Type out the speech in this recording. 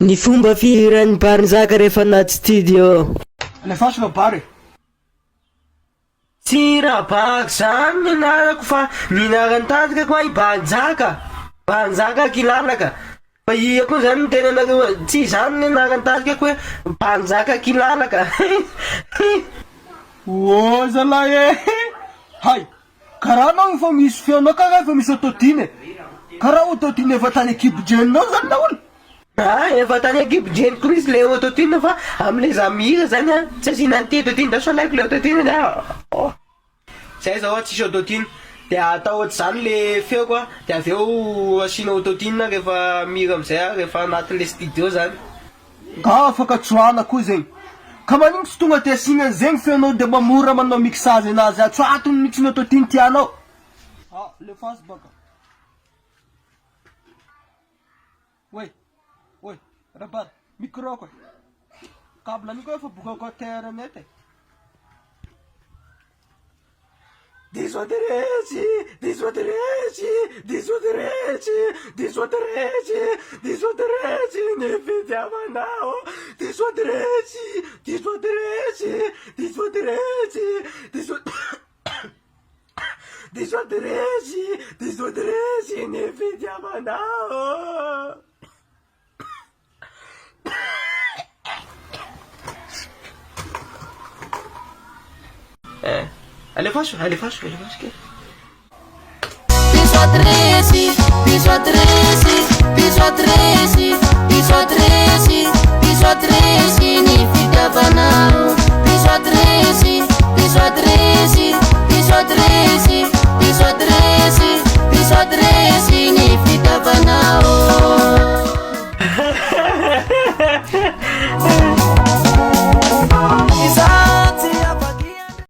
Ny fomba fihiran'ny Barinjaka rehefa anaty studio. Alefaso Bary. Tsy raha baka zany nianarako fa nihinarany tanjaka koa i Barinjaka kilalaka. Fa i koa zany tena nareo tsy zany nianarany tanjaka koa hoe Barinjaka kilalaka. O zalahy hay karaha anao efa misy feonao karaha efa misy autotune karaha autotune efa tany ekipo-drenonao zany na olo. Efa tany ekipo-dreniko misy le autotune fa am'le za mihira zany a tsy asiana an'ity autotune da solaiko le autotune da zay zao tsisy autotune de atao ohatr'izany le feo koa de aveo asiana autotune rehefa mihira am'izay rehefa anatin'le studio zany. Nga afaka tsoana koa zegny ka manino tsy tonga ty asiana an'zegny feonao de mba mora manao mixage anazy atsoatony mixiny autotune tianao. Lefaso baka. Oi, Rabary, micro koa. Câble an'io koa efa bokako à terre nety. Diso aderese ne vediamanao. Diso aderese ne vediamanao. Alefaso che? Piso a 13,